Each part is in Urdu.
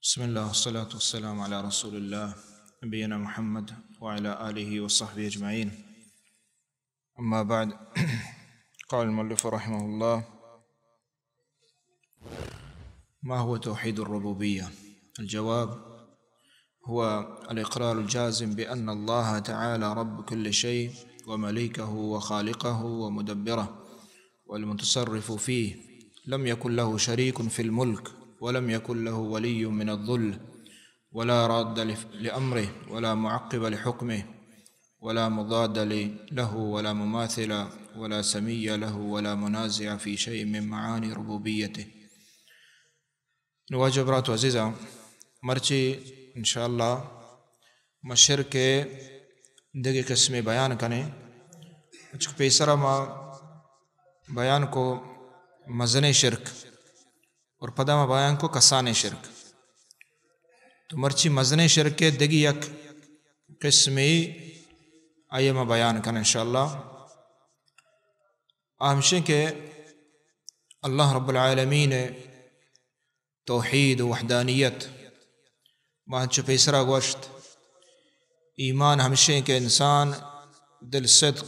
بسم الله والصلاة والسلام على رسول الله نبينا محمد وعلى آله وصحبه أجمعين. أما بعد، قال المؤلف رحمه الله: ما هو توحيد الربوبية؟ الجواب: هو الإقرار الجازم بأن الله تعالى رب كل شيء ومليكه وخالقه ومدبره والمتصرف فيه، لم يكن له شريك في الملك، ولم يكن له ولي من الذل، ولا راد لأمره، ولا معقب لحكمه، ولا مضاد له، ولا مماثل، ولا سمي له، ولا منازع في شيء من معاني ربوبيته. نواجه برات عزیزہ مرچی انشاءاللہ مشر کے دگے قسم بیان کنے اچھک پیسرہ ما بیان کو مزن شرک اور پدا ما بیان کو کسان شرک. تو مرچی مزن شرک کے دگی یک قسمی آئیے ما بیان کنے انشاءاللہ. آہمشن کہ اللہ رب العالمین توحید و وحدانیت مانچو پیسرہ گوشت ایمان ہمشن کہ انسان دل صدق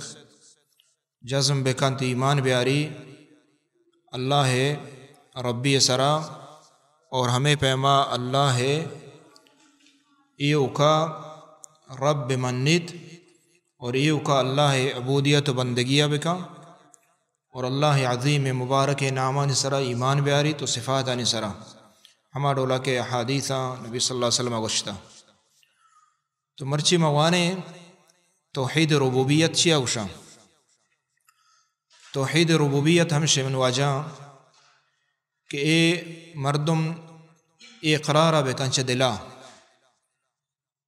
جزم بکانت ایمان بیاری اللہ ربی سرا اور ہمیں پیما اللہ ایو کا رب منت اور ایو کا اللہ عبودیت و بندگیہ بکا اور اللہ عظیم مبارک نامان سرا ایمان بیاری تو صفات آنی سرا ہما ڈولا کے احادیثہ نبی صلی اللہ علیہ وسلم گوشتا. تو مرچی موانے توحید ربوبیت چیا گوشا. توحید ربوبیت ہمشہ من واجہ کہ اے مردم اقرار بکنچ دلا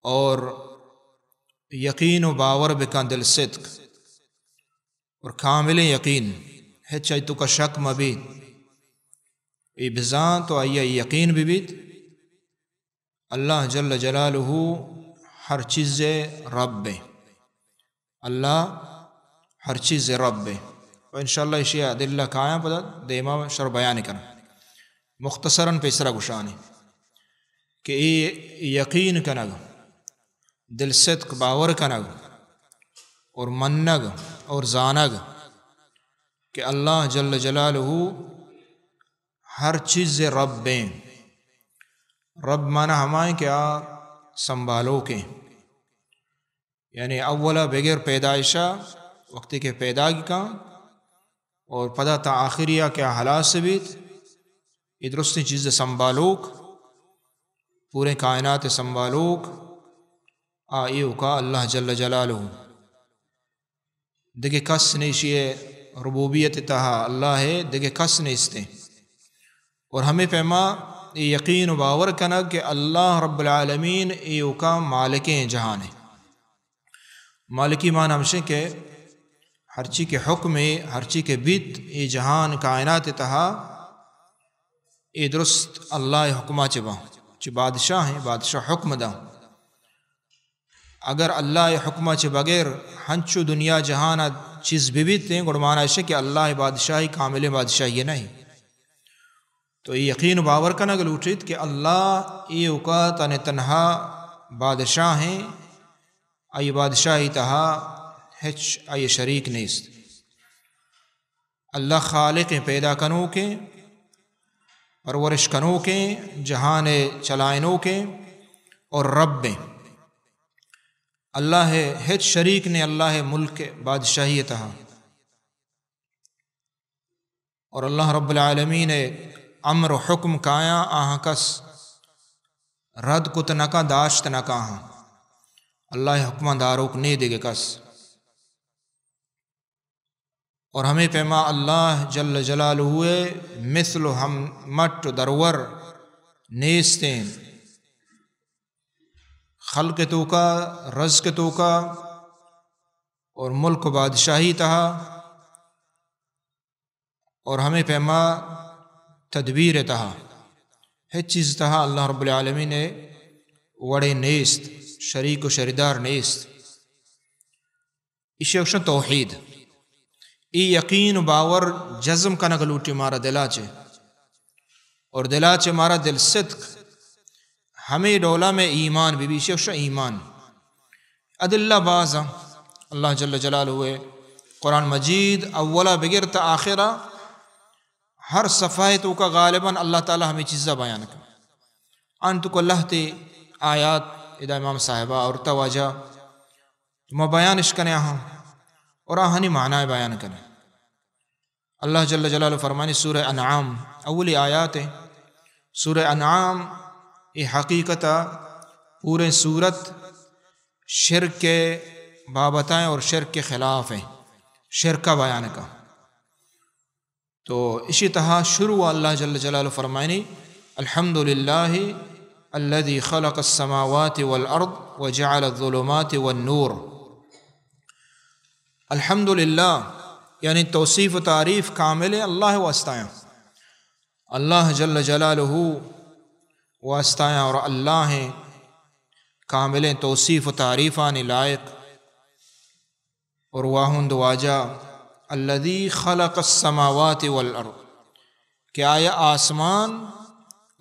اور یقین و باور بکن دل صدق اور کامل یقین ہے چاہی تو کا شک مبید ای بزان تو آئیے یقین بھی بیت اللہ جل جلالہ ہر چیز رب ہے. اللہ ہر چیز رب ہے. و انشاءاللہ اشیاء دلہ کھایا پدا دیما شر بیان کرنا مختصراً پیسرہ گشانی کہ ای یقین کنگ دل صدق باور کنگ اور منگ اور زانگ کہ اللہ جل جلالہ ہر چیز رب ہیں. رب معنی ہمائیں کہ سنبھالو کے یعنی اولا بغیر پیدائشہ وقتی کے پیدا کا اور پدا تا آخریہ کیا حالات سے بیت ادرستی چیز سنبھالوک پورے کائنات سنبھالوک آئیو کا اللہ جل جلالہ دگے کس نیشیے ربوبیت تہا اللہ ہے دگے کس نیستے. اور ہمیں پیما یقین و باور کنا کہ اللہ رب العالمین ایو کا مالکیں جہان ہے. مالکی معنی ہمشہ کہ ہر چی کے حکم ہر چی کے بیت ای جہان کائنات تہا ای درست اللہ حکمہ چبا چی بادشاہ ہیں بادشاہ حکم دا. اگر اللہ حکمہ چی بغیر ہنچو دنیا جہان چیز بھی بیت ہیں گوڑ معنی ہے کہ اللہ بادشاہی کامل بادشاہی نہیں. تو یہ یقین و باور کا نگل اٹھت کہ اللہ ای اوقات تنہا بادشاہ ہیں آئی بادشاہی تہا ہچ آئی شریک نیست. اللہ خالق پیدا کنو کے پرورش کنو کے جہان چلائنو کے اور رب اللہ ہچ شریک نے اللہ ملک بادشاہی تہا. اور اللہ رب العالمین امر و حکم کایا آہاں کس رد کت نکا داشت نکا ہاں اللہ حکمہ داروک نہیں دے گے کس. اور ہمیں پیما اللہ جل جلالہ ہوئے مثل ہم مٹ درور نیستیں خلق تو کا رزق تو کا اور ملک و بادشاہی تہا. اور ہمیں پیما تدبیر تہا ہے چیز تہا اللہ رب العالمین نے وڑے نیست شریک و شریدار نیست. اسی اکشن توحید ای یقین و باور جزم کا نگلوٹی مارا دلا چے اور دلا چے مارا دل صدق ہمیں ڈولا میں ایمان بھی بیشش ایمان ادلہ بازا اللہ جل جلالہ قرآن مجید اولا بغیر تا آخرہ ہر صفحہ تو کا غالباً اللہ تعالیٰ ہمیں چیزیں بیان کر ان تو کو اللہ تے آیات ادا امام صاحبہ اور توجہ ما بیان اشکنے آہاں اور آہانی معنی بیان کریں اللہ جل جلالہ فرمانی سورہ انعام اولی آیات ہے سورہ انعام یہ حقیقتہ پورے صورت شرک کے بابتائیں اور شرک کے خلاف ہیں شرک کا بیان کا تو اسی طرح شروع اللہ جل جلالہ فرمائنی الحمدللہ الذي خلق السماوات والارض وجعل الظلمات والنور الحمدللہ یعنی توصیف و تعریف کامل اللہ واسطائیں اللہ جل جلالہ واسطائیں اور اللہ ہیں کامل توصیف و تعریفان لائق اور واہند واجہ الذی خلق السماوات والارض کہ آیا آسمان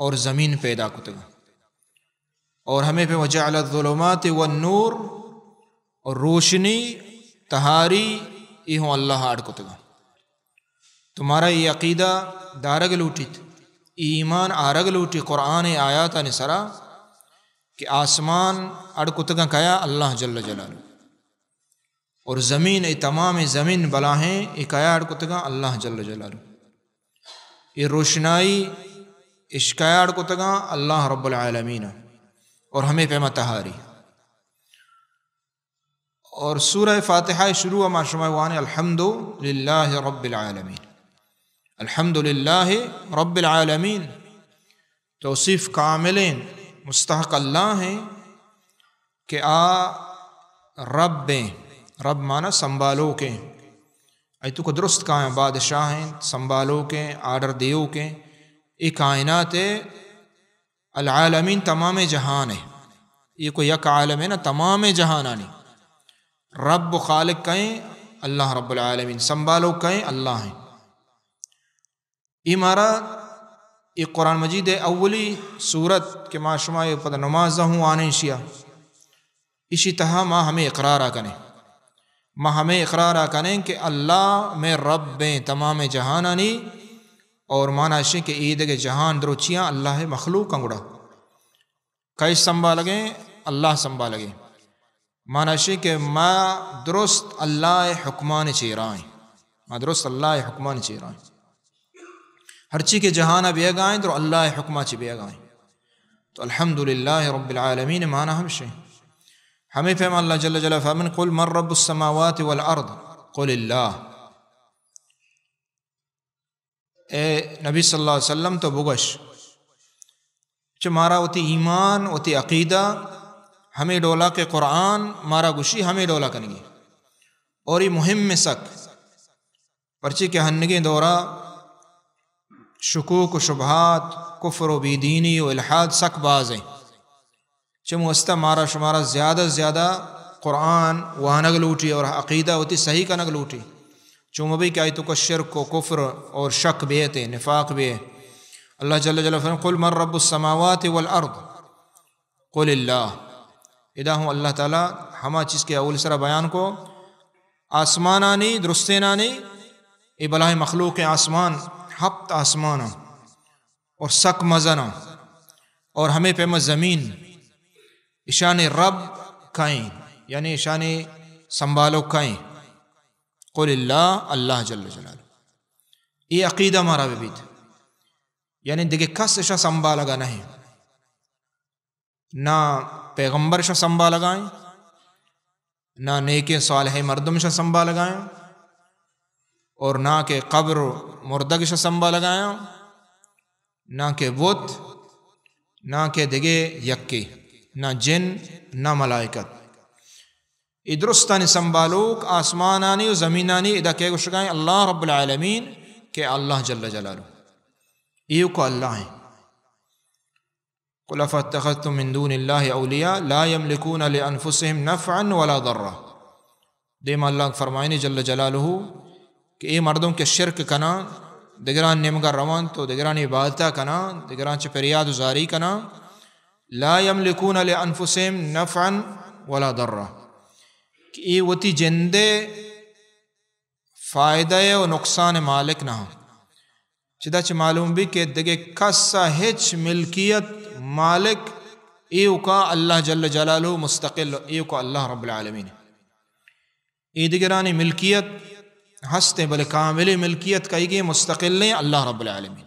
اور زمین پیدا کتگا اور ہمیں پہ وجعل الظلمات والنور اور روشنی تہاری ایہوں اللہ آڑ کتگا تمہارا یہ عقیدہ دارگ لوٹیت ایمان آرگ لوٹی قرآن آیات نسرا کہ آسمان اڑ کتگا کیا اللہ جل جلالہ اور زمین ای تمام زمین بلاہیں اکایا اڑ کتگا اللہ جل جلالہ یہ روشنائی اشکایا اڑ کتگا اللہ رب العالمین اور ہمیں پیما تہاری اور سورہ فاتحہ شروع ما شمعوانی الحمدللہ رب العالمین الحمدللہ رب العالمین توصیف کاملین مستحق اللہ ہیں کہ رب رب مانا سنبھالو کے ایتو کو درست کہاں بادشاہ ہیں سنبھالو کے آرڈر دیو کے یہ کائنات العالمین تمام جہان ہے یہ کوئی یک عالم ہے نا تمام جہانانی رب و خالق کہیں اللہ رب العالمین سنبھالو کہیں اللہ ہیں یہ مارا یہ قرآن مجید اولی سورت کے ما شما یہ پتہ نمازہ ہوں آنے شیعہ اسی طرح ماں ہمیں اقرار آکنے ماں ہمیں اقرار آکنے کہ اللہ میں رب تمام جہانانی اور مانا اشی کہ عید کے جہان دروچیاں اللہ مخلوق انگڑا کئی سنبھالگیں اللہ سنبھالگیں مانا اشی کہ ما درست اللہ حکمان چیرائیں ما درست اللہ حکمان چیرائیں ہر چی کے جہانہ بیا گائیں تو اللہ حکمہ چی بیا گائیں تو الحمدللہ رب العالمین مانا ہمشے ہمیں فہم اللہ جل جلالہ فرمائے قل من رب السماوات والارض قل اللہ اے نبی صلی اللہ علیہ وسلم تو بگش چو مارا ہوتی ایمان ہوتی عقیدہ ہمیں ڈولا کے قرآن مارا گشی ہمیں ڈولا کنگی اور یہ مہم میں سک پرچی کے ہنگیں دورہ شکوک و شبہات کفر و بیدینی و الحاد سک باز ہیں چمو استا مارا شمارا زیادہ زیادہ قرآن وہنگ لوٹی اور عقیدہ ہوتی صحیح کنگ لوٹی چمو بھی کہ آیتو کا شرک و کفر اور شک بیتے نفاق بے اللہ جل جلالہ فرمائے قل من رب السماوات والارض قل اللہ ادا ہوں اللہ تعالیٰ ہما چیز کے اول سرا بیان کو آسمانانی درستینانی ای بلاہ مخلوق آسمان ہفت آسمانا اور سک مزنا اور ہمیں پیما زمین اشان رب کائیں یعنی اشان سنبھالو کائیں قل اللہ اللہ جل جلالہ یہ عقیدہ مارا بیت یعنی دیکھے کس اشا سنبھالا گا نہیں نہ پیغمبر اشا سنبھالا گائیں نہ نیک صالح مردم اشا سنبھالا گائیں اور نہ کہ قبر مردگ اشا سنبھالا گائیں نہ کہ بت نہ کہ دگے یکی نہ جن نہ ملائکت ادرستانی سنبھالوک آسمانانی و زمینانی ادا کہ گوشگائیں اللہ رب العالمین کہ اللہ جل جلالہ ایو کو اللہ ہیں قُلْ أَفَاتَّخَذْتُم مِّن دُونِ اللَّهِ أَوْلِيَاءَ لَا يَمْلِكُونَ لِأَنفُسِهِمْ نَفْعًا وَلَا ضَرًّا دیم اللہ فرمائنی جل جلالہ کہ اے مردوں کے شرک کنا دگران نمگا روان تو دگران عبادتہ کنا دگران چھ پریاد زاری کنا لا یملکون لانفسہم نفعا ولا ضرا، کہ ای وتی جندے فائدہ و نقصان مالک نہ چدا چھ معلوم بھی کہ دگے کسا ہچ ملکیت مالک ایو کا اللہ جل جلالہ مستقل، ایو کا اللہ رب العالمین. ای دگرانی ملکیت ہستے بلے کامل ملکیت کئی گئی مستقل نہیں اللہ رب العالمین.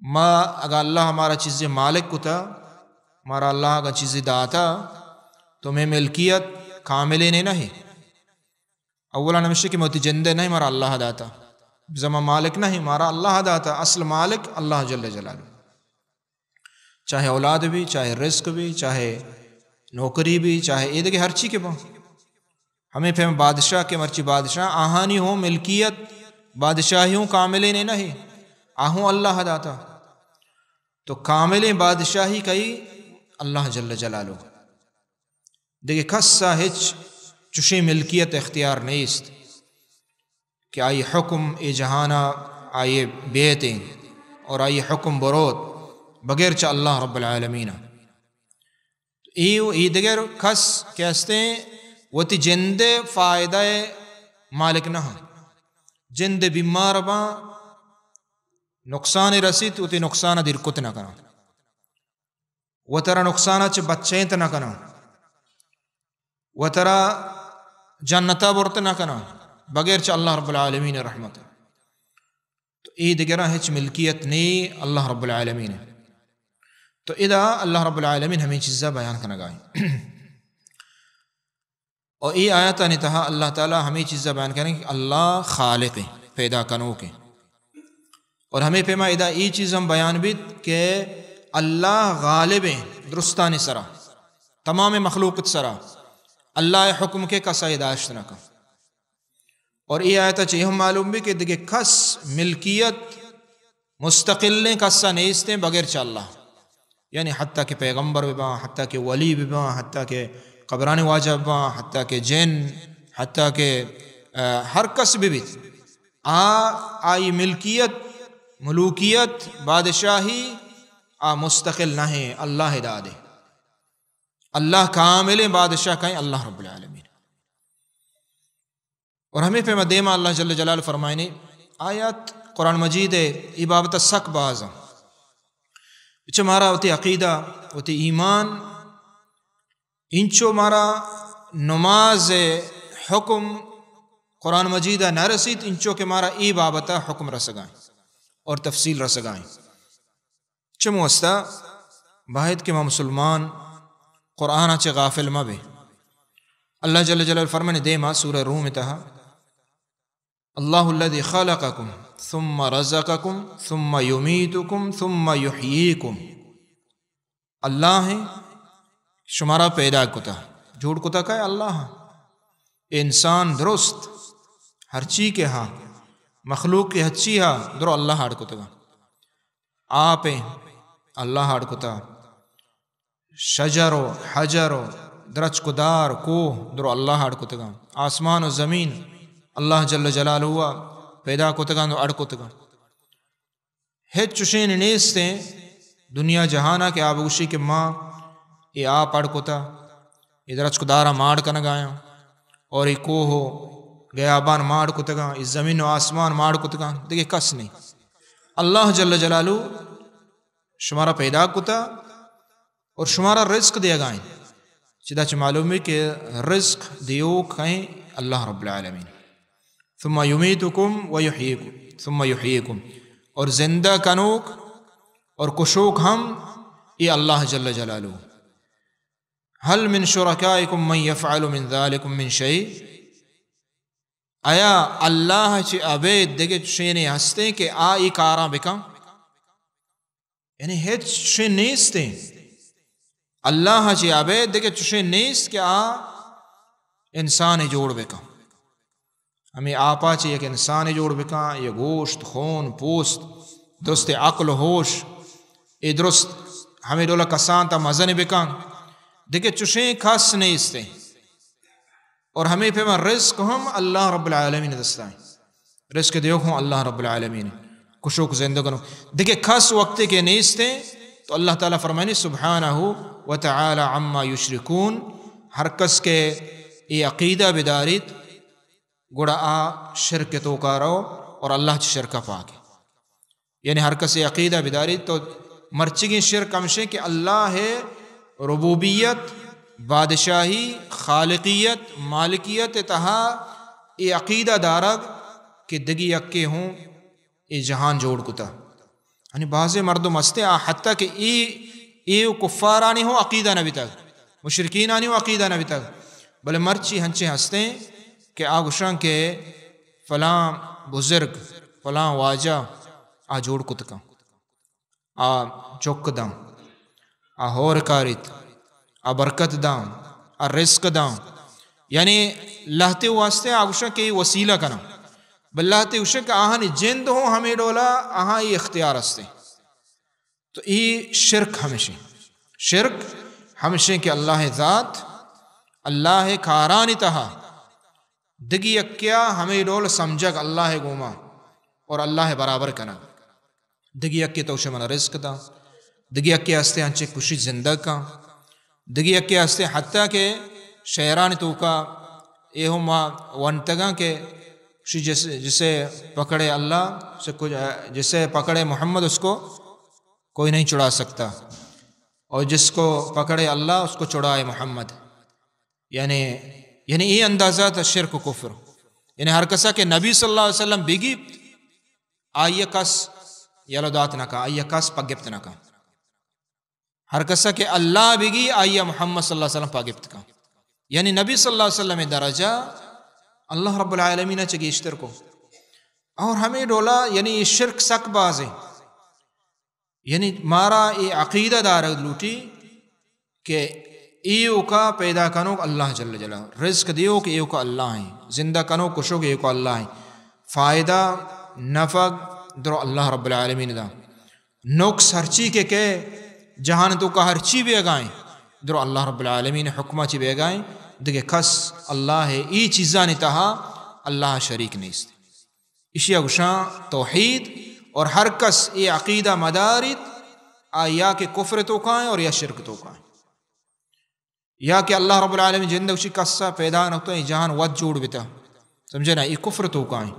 ما اگر اللہ ہمارا چیزیں مالک کو تھا، ہمارا اللہ اگر چیزیں داتا تو میں ملکیت کامل نہیں. اولا نمشی کہ موتی جندے نہیں ہمارا اللہ داتا، زمان مالک نہیں ہمارا اللہ داتا، اصل مالک اللہ جل جلالہ. چاہے اولاد بھی، چاہے رزق بھی، چاہے نوکری بھی، چاہے عید کے ہر چیز کے با ہمیں فہم بادشاہ کے مرچی بادشاہ آہانی ہوں ملکیت بادشاہی ہوں کامل نہیں آہوں اللہ داتا. تو کامل بادشاہی کئی اللہ جل جلالہ. دیکھیں کسا ہچ چشی ملکیت اختیار نیست کہ آئی حکم ای جہانا آئی بیتیں اور آئی حکم بروت بغیر چا اللہ رب العالمین. ای دیگر کس کہستے ہیں وتی جند فائدہ مالک نہ، جند بیمار با نقصان رسید وتی نقصان دیر کت نہ کنا، و ترا نقصانہ چھ بچینت نہ کنا، و ترا جنتا برت نہ کنا بغیر چ اللہ رب العالمین رحمت. تو ای دیگرہ ہچ ملکیت نہیں اللہ رب العالمین. تو اذا اللہ رب العالمین ہمیں چیزہ بیان کرنا گائیں اور ای آیت انتہا اللہ تعالی ہمیں چیزہ بیان کریں کہ اللہ خالق ہے پیدا کنو کے. اور ہمیں پیما اذا ای چیز ہم بیان بھی کہ اللہ غالب ہیں درستانی سرا تمام مخلوقت سرا، اللہ حکم کے کسا داشت نہ کا. اور ای آیت چاہیے ہم معلوم بھی کہ دیکھے کس ملکیت مستقل کسا نیستے بغیر چا اللہ، یعنی حتیٰ کہ پیغمبر ببا، حتیٰ کہ ولی ببا، حتیٰ کہ قبران واجہ ببا، حتیٰ کہ جن، حتیٰ کہ ہر کس بھی آئی ملکیت ملوکیت بادشاہی مستقل نہ ہے اللہ دادے. اللہ کامل بادشاہ کہیں اللہ رب العالمین. اور ہمیں پہ مدیمہ اللہ جل جلال فرمائنے آیات قرآن مجید ای بابت سک بازا اچھا مارا ہوتی عقیدہ ہوتی ایمان انچو مارا نماز حکم قرآن مجیدہ نہ رسید انچو کے مارا ای بابتا حکم رسگائیں اور تفصیل رسگائیں. چمو استا باہد کے ما مسلمان قرآن چے غافل ما بے. اللہ جل جلال فرمانے دیما سورہ روم تہا اللہ الذي خلقکم ثم رزقکم ثم یمیتکم ثم یحییکم. اللہ ہے شمارا پیدا کتا جھوٹ کتا کہ اللہ انسان درست ہر چی کے ہاں مخلوق کے ہچی ہاں درو اللہ ہاڑ کتا آپ اللہ ہاڑ کتا شجر و حجر و درچ کدار کوہ درو اللہ ہاڑ کتا آسمان و زمین اللہ جل جلال ہوا پیدا کتا دو اڑ کتا ہیچ چشین نیستے دنیا جہانا کے آبوشی کے ماں یہ آپ اڑ کتا یہ درچ کدارا ماڑ کا نگایا اور یہ کوہ گیابان ماڑ کتا گا اس زمین و آسمان ماڑ کتا گا دیکھیں کس نہیں اللہ جل جلالہ شمارا پیدا کتا اور شمارا رزق دیا گائیں چیدہ چھ معلوم ہے کہ رزق دیو کہیں اللہ رب العالمین. ثم یمیتکم و یحییکم ثم یحییکم اور زندہ کنوک اور کشوک ہم یہ اللہ جل جلالہ. هل من شرکائکم من یفعل من ذالکم من شیء. آیا اللہ چھ عبید دیکھے چشینے ہستے کہ آئی کاراں بکا یعنی ہیچ چشین نیستے اللہ چھ عبید دیکھے چشین نیست کہ انسان جوڑ بکا. ہمیں آپا چاہیے کہ انسان جوڑ بکا یہ گوشت خون پوست درست عقل ہوش یہ درست ہمیں دولا کسان تا مزن بکا دیکھے چشیں خاص نیستے اور ہمیں پہ رزق ہم اللہ رب العالمین دستائیں رزق دیو ہوں اللہ رب العالمین کشوک زندگنو دیکھے خاص وقت کے نیستے تو اللہ تعالیٰ فرمائے سبحانہ و تعالی عما یشرکون، ہر کس کے یہ عقیدہ بداریت گڑا آ شرک تو کارو اور اللہ چ شرکہ پاک، یعنی ہر کس عقیدہ بداریت تو مرچگی شرک ہمشے کہ اللہ ہے ربوبیت، بادشاہی، خالقیت، مالکیت تہا یہ عقیدہ دارگ کہ دگی یکے ہوں یہ جہان جوڑ کتا، یعنی بعض مردم ہستے حتیٰ کہ ای کفارانی ہو عقیدہ نبی تک، مشرکینانی ہو عقیدہ نبی تک، بلے مرچی ہنچے ہستے کہ آگوشان کے فلاں بزرگ فلاں واجہ آ جوڑ کتکا، آ چوک داں، آ ہور کاریت، آ برکت داں، آ رزق داں، یعنی لہتے واسطے آگوشان کے وسیلہ کنا، بلہتے ہوشے کہ آہاں جند ہوں ہمیں ڈولا آہاں یہ اختیار ہستے، تو یہ شرک ہمیشہ، شرک ہمیشہ کہ اللہ ذات اللہ کارانی تہا دگی اکیا ہمیں ڈول سمجھگ اللہ گوما اور اللہ برابر کنا، دگی اکی توشے من رزق دا، دگی اکی ہستے ہنچے کشی زندہ کا، دگی اکی ہستے حتیٰ کہ شہرانی تو کا یہ ہم ونتگاں کے جسے پکڑے اللہ جسے پکڑے محمد اس کو کوئی نہیں چڑھا سکتا، اور جس کو پکڑے اللہ اس کو چڑھائے محمد، یعنی یہ اندازہ تھا شرک و کفر، یعنی ہر کسا کہ نبی صلی اللہ علیہ وسلم بگی آئیے کس یلو دات نہ کا، آئیے کس پگپت نہ کا، ہر کسا کہ اللہ بگی آئیے محمد صلی اللہ علیہ وسلم پگپت کا، یعنی نبی صلی اللہ علیہ وسلم درجہ اللہ رب العالمین چگیشتر کو، اور ہمیں ڈولا یعنی یہ شرک سک باز ہے، یعنی مارا یہ عقیدہ دار لوٹی کہ ایو کا پیدا کنو اللہ جل جلالہ، رزق دیو کہ ایو کا اللہ ہیں، زندہ کنو کشو کہ ایو کا اللہ ہیں، فائدہ نفع درو اللہ رب العالمین دا، نقص ہرچی کے جہان تو کا ہرچی بھی اگائیں درو اللہ رب العالمین حکمہ چی بھی اگائیں، دیکھے کس اللہ ہے ای چیزانی تہا اللہ شریک نیست، اسی اگشاں توحید، اور ہر کس ای عقیدہ مدارت یا کہ کفر تو کائیں اور یا شرک تو کائیں، یا کہ اللہ رب العالمین جندہ اسی کسا پیدا نکتا ہے جہان ود جوڑ بیتا، سمجھے نا، ای کفر تو کائیں،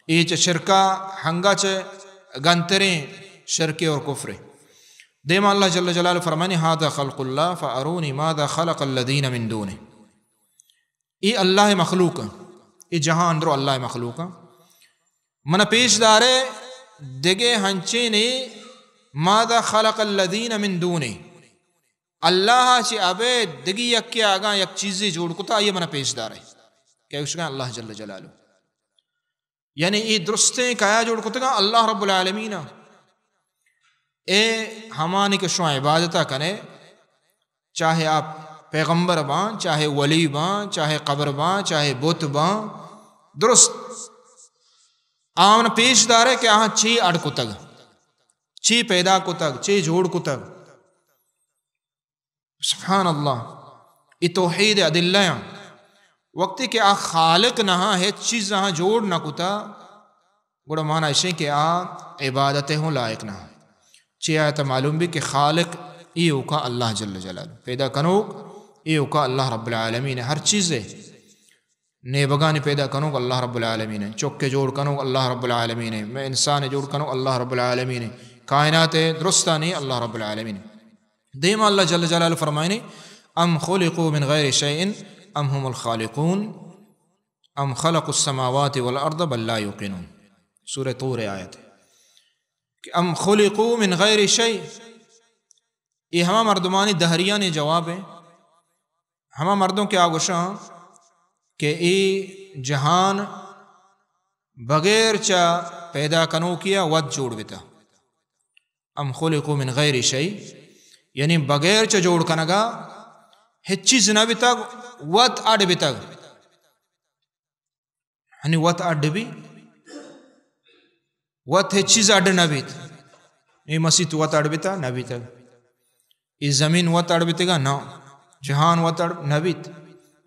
ای چا شرکا ہنگا چا گنتریں شرک اور کفر، دیما اللہ جل جلالہ فرمانی هذا خلق اللہ فارونی ماذا خلق الذین من دونہ، ای اللہ مخلوق ای جہاں اندرو اللہ مخلوق من پیش دارے دگے ہنچے نے ماذا خلق الذین من دونہ، اللہ چی ابے دگی یکی آگاں یک چیزی جوڑ کتا یہ من پیش دارے کہ اس کا اللہ جل جلالہ، یعنی ای درستیں کایا جوڑ کتا گا اللہ رب العالمین اے ہمانی کے شوائیں عبادتہ کنے، چاہے آپ پیغمبر بان، چاہے ولی بان، چاہے قبر بان، چاہے بت بان، درست آمن پیش دارے کہ آہاں چی اڑ کتگ، چی پیدا کتگ، چی جوڑ کتگ، سبحان اللہ، یہ توحید عدلیہ وقتی کہ آ خالق نہا ہے چیز نہا جوڑ نہ کتا گوڑا مانا اسے کہ آ عبادتیں ہوں لائق نہ چی آیت معلوم بھی کہ خالق ایو کا اللہ جل جلالہ، پیدا کنوک ایو کا اللہ رب العالمین، ہر چیزیں نیبگانی پیدا کنوک اللہ رب العالمین، چوکے جوڑ کنوک اللہ رب العالمین، میں انسان جوڑ کنوک اللہ رب العالمین، کائنات درستانی اللہ رب العالمین، دیما اللہ جل جلالہ فرمائنے ام خلقوا من غیر شیء ام هم الخالقون ام خلقوا السماوات والارض بل لا یوقنون، سورہ طور آیت ہے کہ ام خلقوا من غیر شیء، یہ ہمہ مردمانی دہریہ نے جواب ہے، ہمہ مردوں کے آگوشاں کہ ای جہان بغیر چا پیدا کنو کیا ود جوڑ بیتا، ام خلقوا من غیر شیء یعنی بغیر چا جوڑ کنگا ہچ چیز نہ بیتا ود اڈ بیتا، یعنی ود اڈ بھی ود ہچ چیز اڈ نہ بیت، یہ مسیح ود اڈ بیتا نہ بیتا، یہ زمین ود اڈ بیتے گا نا، جہان ود اڈ نہ بیت،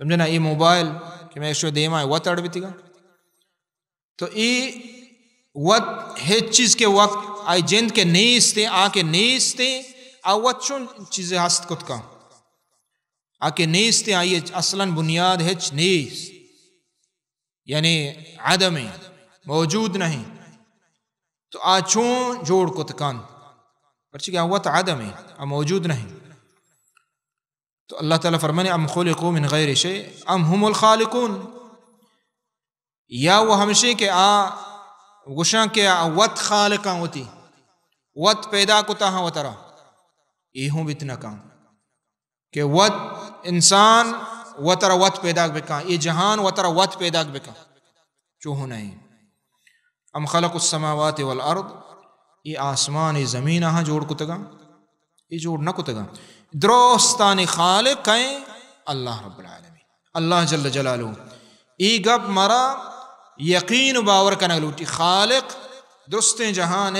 سمجھے نا، یہ موبائل کہ میں شو دیما ہے ود اڈ بیتے گا، تو یہ ود ہچ چیز کے وقت آئی جند کے نیستے آ کے نیستے آوت چون چیز ہست کت کا آکے نیست آئیے اصلاً بنیاد ہچ نیست یعنی عدم موجود نہیں تو چون جوڑ کت کان پرچہ کہ آوت عدم موجود نہیں تو اللہ تعالیٰ فرمانے ام خلقوا من غیر شیء ام هم الخالقون یا وہ ہمشے کہ گشاں کے وط خالقاں ہوتی وط پیدا کتا ہاں وطرہ یہ ہوں بتنا کام کہ وط انسان وطرہ وط پیدا بکا یہ جہان وطرہ وط پیدا بکا چوہو نہیں ام خلق السماوات والارض یہ آسمان یہ زمین ہاں جوڑ کتگا یہ جوڑ نہ کتگا درستانی خالق کہیں اللہ رب العالمین اللہ جل جلالہ ای گپ مرا یقین باور کا نگلوٹی خالق درستیں جہان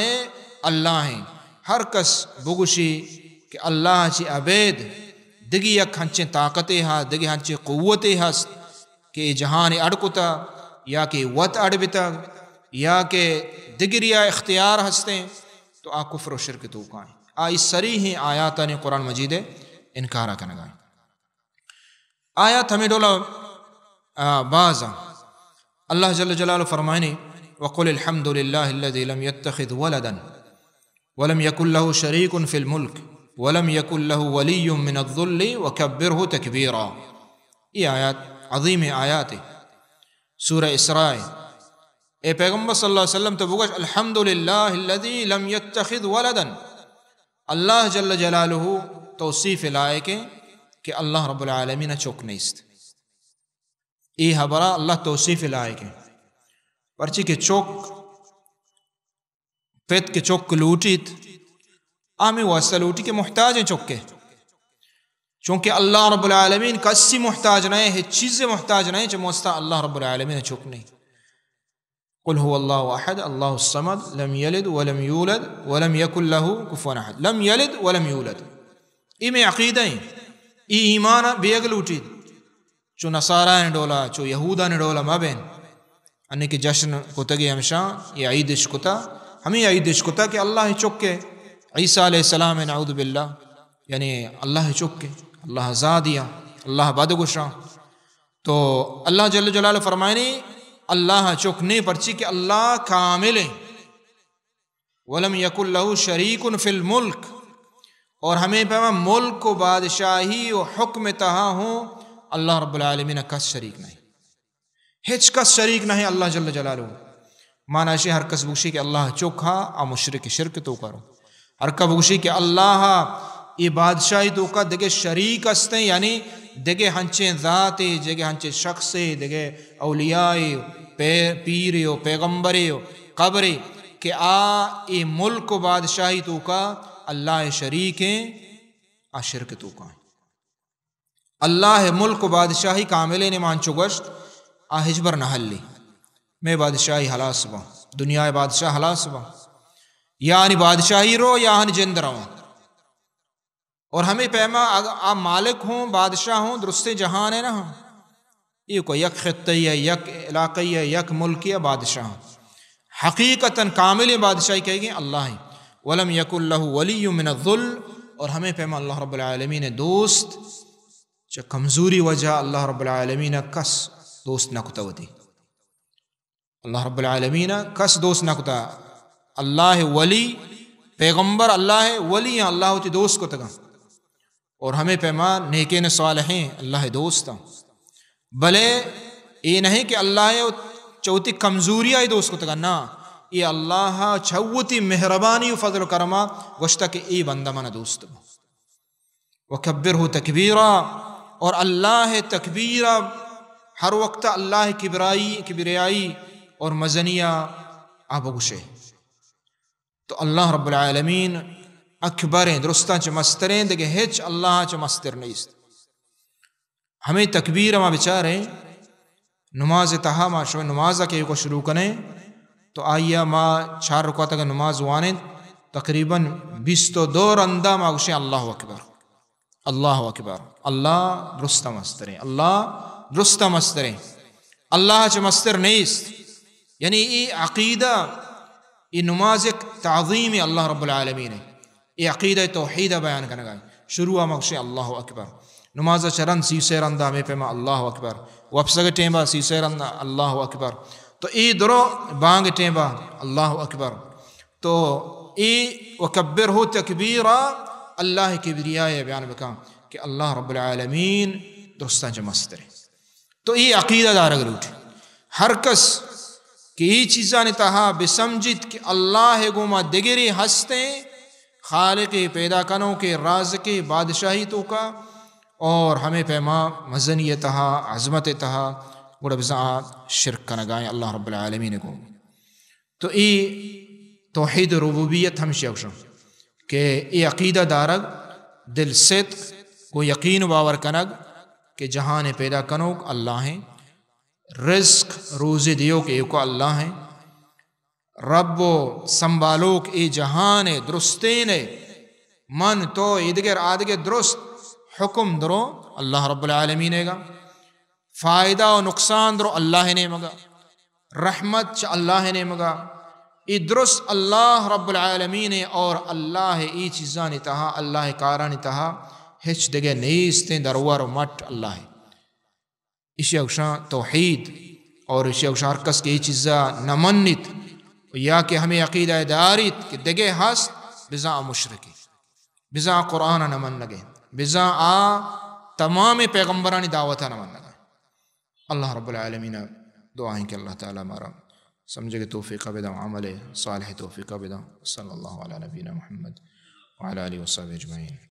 اللہ ہیں ہر کس بگوشی کہ اللہ چی عبید دگی یک ہنچیں طاقتے ہاں دگی ہنچیں قوتے ہست کہ جہان اڑکتا یا کہ وط اڑبتا یا کہ دگریا اختیار ہستیں تو کفر و شرک تو کائیں اس سریح آیاتانی قرآن مجید انکارہ کنگائیں آیات ہمیں ڈولا بازا اللہ جل جلالہ فرمائنی وَقُلِ الْحَمْدُ لِلَّهِ الَّذِي لَمْ يَتَّخِذْ وَلَدًا وَلَمْ يَكُنْ لَهُ شَرِيكٌ فِي الْمُلْكِ وَلَمْ يَكُنْ لَهُ وَلِيٌّ مِّنَ الذُّلِّ وَكَبِّرْهُ تَكْبِيرًا یہ آیات عظیم آیات سورہ اسراء اے پیغمبر صلی اللہ علیہ وسلم تو بگوش الحمدللہ الذی لم يتخذ ولدا اللہ جل جلالہ توصیف لائے کہ اللہ رب العالمین چوک نیست ای حبرہ اللہ توصیف لائے پرچی کہ چوک پیت کے چوک لوٹیت آمی واسطہ لوٹی کے محتاج ہیں چوک کے چونکہ اللہ رب العالمین کسی محتاج نہیں ہے چیز محتاج نہیں چموستا اللہ رب العالمین چوک نہیں قل هو اللہ احد اللہ الصمد لم یلد ولم یولد ولم یکن له کفوا احد لم یلد ولم یولد ای میں عقیدہ ہیں ای ایمان بیگ لوٹید چو نصارہ نے ڈولا چو یہودہ نے ڈولا مابین انہیں کہ جشن کو تگی ہمشاں یہ عیدش کتا ہمیں عیدش کتا کہ اللہ چک کے عیسیٰ علیہ السلام نعوذ باللہ یعنی اللہ چک کے اللہ زادیا اللہ بدگشاں تو اللہ جل جلالہ فرمائنی اللہ چکنے پرچی کہ اللہ کامل ہے وَلَمْ يَكُنْ لَهُ شَرِيكٌ فِي الْمُلْكِ اور ہمیں پیما ملک و بادشاہی و حکم تہا ہوں اللہ رب العالمین کس شریک نہیں ہچ کس شریک نہیں اللہ جل جلالہ مانا شی ہر کس بگشی کہ اللہ چوکھا آ مشرک شرک تو کرو ہر کس بگشی کہ اللہ یہ بادشاہی تو کا دگے شریک استے یعنی دگے ہنچیں ذاتی دگے ہنچیں شخصی دگے اولیائی پیری و پیغمبری و قبری کہ یہ ملک و بادشاہی تو کا اللہ شریک ہیں آ شرک تو کا اللہ ملک و بادشاہی کاملے نے مان چگشت ہجبر نہ حلی میں بادشاہی حلاس با دنیا بادشاہ حلاس با یعنی بادشاہی رو یعنی جند رو اور ہمیں پیما آپ مالک ہوں بادشاہ ہوں درست جہان ہے نا یہ کوئی یک خطی ہے یک علاقی ہے یک ملکی ہے بادشاہ حقیقتاً کامل بادشاہی کہے گی اللہ ہی وَلَمْ يَكُنْ لَهُ وَلِيٌّ مِّنَ الذُّلِّ اور ہمیں پیما اللہ رب العالمین دوست چا کمزوری وجہ اللہ رب العالمین کس دوست نہ کتا ہوتی اللہ رب العالمین کس دوست نہ کتا اللہ ولی پیغمبر اللہ ولی اللہ ہوتی دوست کو تگا اور ہمیں پیما نیکین صالحین اللہ دوست بلے یہ نہیں کہ اللہ چوتی کمزوری آئی دوست کو تگا نا یہ اللہ چوتی مہربانی و فضل و کرما گوشتا کہ ای بندہ منا دوست وکبرہ تکبیرا اور اللہ تکبیرہ ہر وقت اللہ کبریائی اور مزنیہ آبگوشے تو اللہ رب العالمین اکبریں درستان چھ مستریں دگے ہچ اللہ چھ مستر نیست ہمیں تکبیر ما بچاریں نماز تہا ما شوئے نمازہ کے کو شروع کریں تو آئیہ ما 4 رکعت اگر نماز وانیں تقریباً 22 رندہ ما گوشیں اللہ اکبر اللہ اکبر اللہ درست مستریں اللہ درست مستریں اللہ چھ مستر نیست یعنی یہ عقیدہ یہ نماز ایک تعظیم اللہ رب العالمین ہے یہ عقیدہ توحید بیان کرنے گا شروع مغش اللہ اکبر نماز چرن سیسے رندہ ہمیں پیما اللہ اکبر وپسگ ٹیمبا سیسے رندہ اللہ اکبر تو ای درو بانگ ٹیمبا اللہ اکبر تو ای وکبر ہو تکبیرا اللہ کبریاء بیان بکا کہ اللہ رب العالمین درستان جمسترے تو ای عقیدہ دار اگر اٹھے ہر کس کہ ای چیزان تہا بسمجد کہ اللہ گوما دگری ہستے خالق پیدا کنوں کے راز کے بادشاہی تو کا اور ہمیں پیما مزنی تہا عظمت تہا گوڑا بزا شرک کنگائیں اللہ رب العالمین کو تو ای توحید ربوبیت ہم شیخشم کہ ای عقیدہ دارگ دل صدق کو یقین باور کنگ کہ جہان پیدا کنوک اللہ ہیں رزق روزی دیو کہ ایک اللہ ہیں رب و سنبھالوک ای جہان درستین من تو ادگر آدگر درست حکم درو اللہ رب العالمین گا فائدہ و نقصان درو اللہ نے مگا رحمت چ اللہ نے مگا ای درست اللہ رب العالمین اور اللہ ای چیزان تہا اللہ کاران تہا ہچ دگے نیستیں درور و مٹ اللہ ہے اسی اگشان توحید اور اسی اگشان ہرکس کے ای چیزا نمنت یا کہ ہمیں عقیدہ داریت کہ دگے ہست بزا مشرکی بزا قرآن نمن لگے بزا تمام پیغمبرانی دعوتہ نمن لگے اللہ رب العالمین دعائیں کہ اللہ تعالیٰ ہمارا سمجھے کہ توفیقہ بدا عمل صالح توفیقہ بدا صلی اللہ علیہ نبینا محمد وعلی آلہ وصحبہ اجمعین.